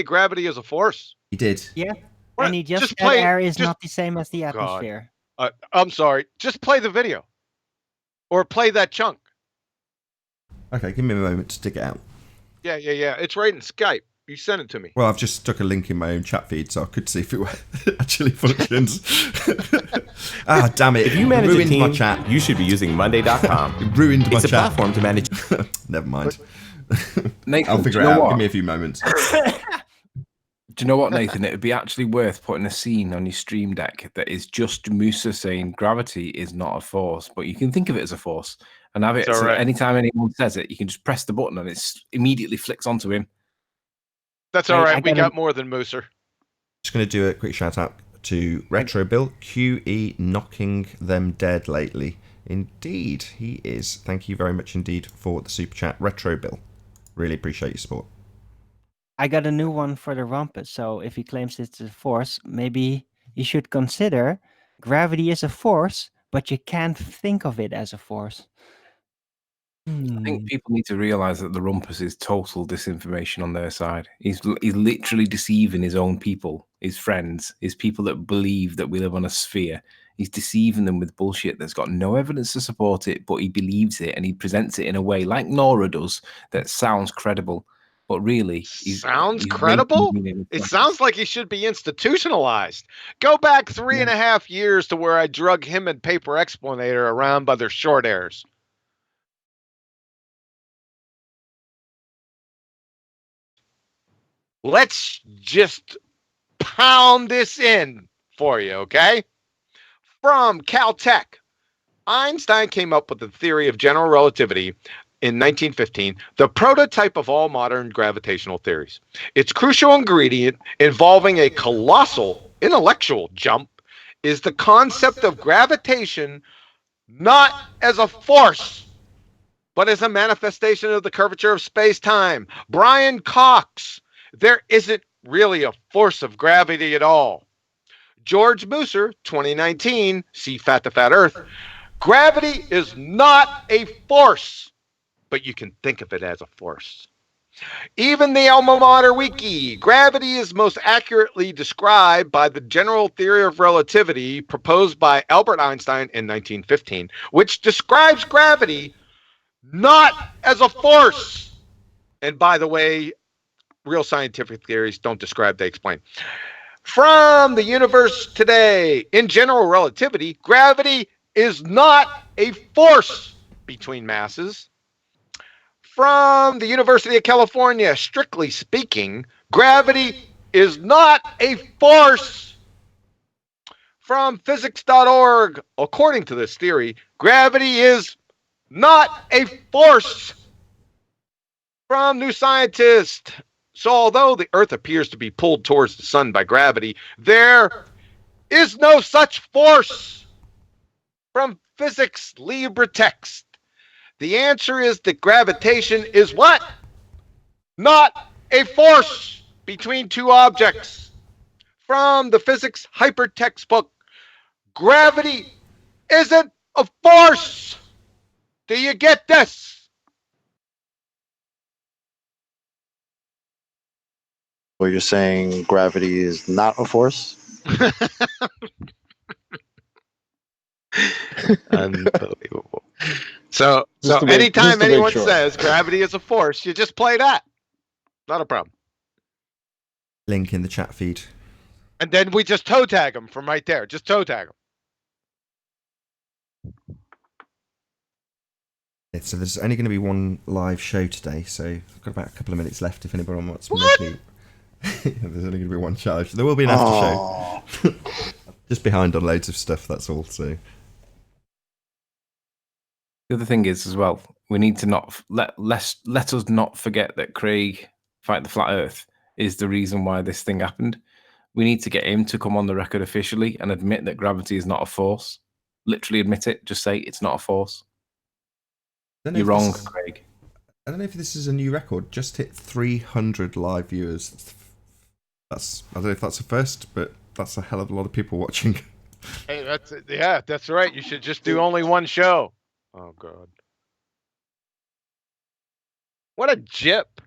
gravity is a force? he did. Yeah. What? And he just said play air is just- not the same as the God. atmosphere. I'm sorry. Just play the video, or play that chunk. Okay, give me a moment to dig it out. Yeah. It's right in Skype. You sent it to me. Well, I've just stuck a link in my own chat feed so I could see if it actually functions. Ah, damn it. If you manage a ruined team, my chat. you should be using Monday.com. It ruined my It's a chat. platform to manage. Never mind. Nathan, I'll figure do it you know out. what? Give me a few moments. Do you know what, Nathan? It would be actually worth putting a scene on your stream deck that is just Musa saying gravity is not a force, but you can think of it as a force and have it. It's all So right. anytime anyone says it, you can just press the button and it immediately flicks onto him. That's all Hey, right. I We gotta- got more than Mooser. Just going to do a quick shout out to Retro Bill. QE knocking them dead lately. Indeed, he is. Thank you very much indeed for the super chat, Retro Bill. Really appreciate your support. I got a new one for the Rumpus. So if he claims it's a force, maybe you should consider gravity is a force, but you can't think of it as a force. I think people need to realize that the Rumpus is total disinformation on their side. He's literally deceiving his own people, his friends, his people that believe that we live on a sphere. He's deceiving them with bullshit that's got no evidence to support it, but he believes it and he presents it in a way like Nora does that sounds credible. But really, Sounds he's credible? making It sounds like he should be institutionalized. Go back 3.5 years to where I drug him and Paper Explanator around by their short hairs. Let's just pound this in for you, okay? From Caltech, Einstein came up with the theory of general relativity in 1915, the prototype of all modern gravitational theories. Its crucial ingredient, involving a colossal intellectual jump, is the concept of gravitation not as a force, but as a manifestation of the curvature of space-time. Brian Cox, there isn't really a force of gravity at all. George Musser, 2019, see Fat to Fat Earth, gravity is not a force, but you can think of it as a force. Even the Alma Mater Wiki, gravity is most accurately described by the general theory of relativity proposed by Albert Einstein in 1915, which describes gravity not as a force. And by the way, real scientific theories don't describe, they explain. From the universe today, in general relativity, gravity is not a force between masses. From the University of California, strictly speaking, gravity is not a force. From physics.org, according to this theory, gravity is not a force. From New Scientist, so although the Earth appears to be pulled towards the sun by gravity, there is no such force. From Physics Libra Text, the answer is that gravitation is what? Not a force between two objects. From the Physics Hyper Textbook, gravity isn't a force. Do you get this? Well, you're saying gravity is not a force? Unbelievable. So Just to make- anytime just to make anyone sure. says gravity is a force, you just play that. Not a problem. Link in the chat feed. And then we just toe tag them from right there. Just toe tag them. So there's only going to be one live show today, so I've got about a couple of minutes left if anybody wants to make me. There's only going to be one charge. There will be an after show. Just behind on loads of stuff, that's all. So The other thing is as well, we need to not let us not forget that Craig Fight the Flat Earth is the reason why this thing happened. We need to get him to come on the record officially and admit that gravity is not a force. Literally admit it. Just say it's not a force. You're wrong, Craig. I don't know if this is a new record. Just hit 300 live viewers. I don't know if that's a first, but that's a hell of a lot of people watching. Hey, that's right. You should just do only one show. Oh God. What a jip.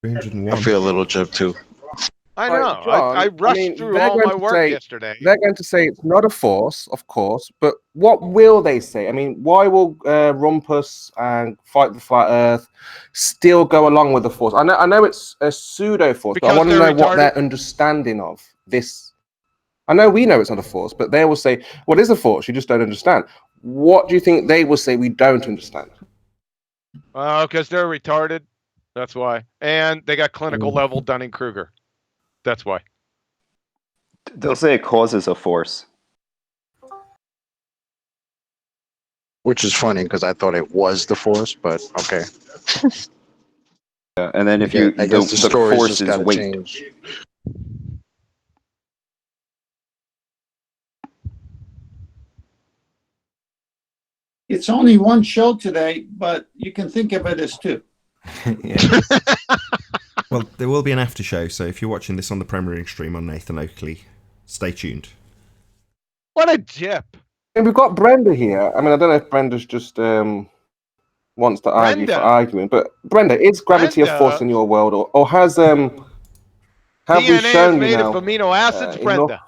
301. I feel a little jip too. I know. John, I rushed through all my work yesterday. They're going to say it's not a force, of course, but what will they say? I mean, why will Rumpus and Fight the Flat Earth still go along with the force? I know it's a pseudo force, but I want to know what their understanding of this. I know we know it's not a force, but they will say, "What is a force? You just don't understand." What do you think they will say we don't understand? Because they're retarded. That's why. And they got clinical level Dunning-Kruger. That's why. They'll say it causes a force. Which is funny because I thought it was the force, but okay. Yeah, and then if I guess the story's force just is gotta weight. change. It's only one show today, but you can think of it as two. Well, there will be an after show, so if you're watching this on the premiering stream on Nathan Oakley, stay tuned. What a jip. And we've got Brenda here. I mean, I don't know if Brenda's just wants to argue for arguing, but Brenda, is gravity a force in your world, or has have we shown made you now of amino acids, Brenda.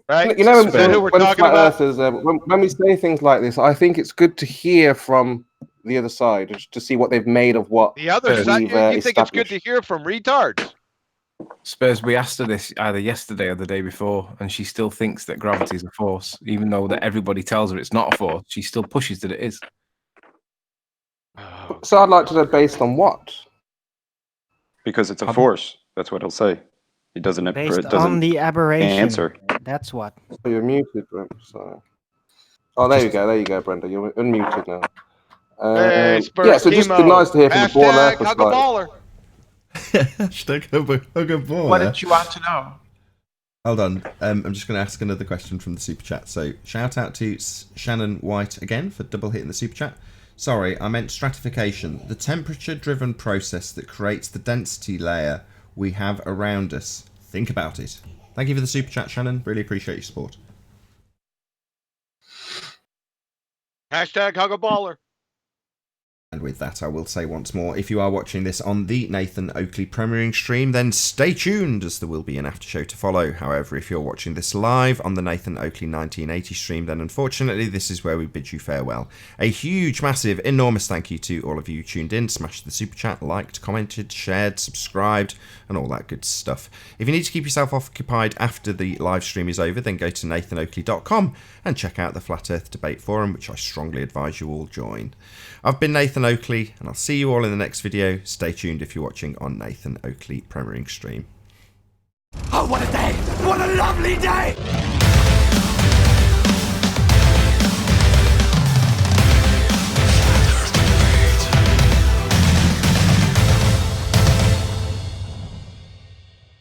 Right? You know, Is that who we're when talking flat about? earthers, when we say things like this, I think it's good to hear from the other side to see what they've made of what The other side, you think it's good to hear from retards? Spurs, we asked her this either yesterday or the day before, and she still thinks that gravity is a force, even though that everybody tells her it's not a force. She still pushes that it is. So I'd like to know based on what? Because it's a force. That's what he'll say. He doesn't. Based on the aberration. Answer. That's what. Oh, you're muted, Brenda. Sorry. Oh, there you go. There you go, Brenda. You're unmuted now. Hey, Spurs, yeah, so just be nice to hear from the ball there. Hug a baller. Hashtag hug a baller. What did you want to know? Hold on. I'm just going to ask another question from the super chat. So shout out to Shannon White again for double hitting the super chat. Sorry, I meant stratification. The temperature-driven process that creates the density layer we have around us. Think about it. Thank you for the super chat, Shannon. Really appreciate your support. Hashtag hug a baller. And with that, I will say once more, if you are watching this on the Nathan Oakley premiering stream, then stay tuned, as there will be an after show to follow. However, if you're watching this live on the Nathan Oakley 1980 stream, then unfortunately this is where we bid you farewell. A huge, massive, enormous thank you to all of you tuned in, smashed the super chat, liked, commented, shared, subscribed, and all that good stuff. If you need to keep yourself occupied after the live stream is over, then go to nathanoakley.com and check out the Flat Earth Debate Forum, which I strongly advise you all join. I've been Nathan Oakley, and I'll see you all in the next video. Stay tuned if you're watching on Nathan Oakley premiering stream. Oh, what a day! What a lovely day!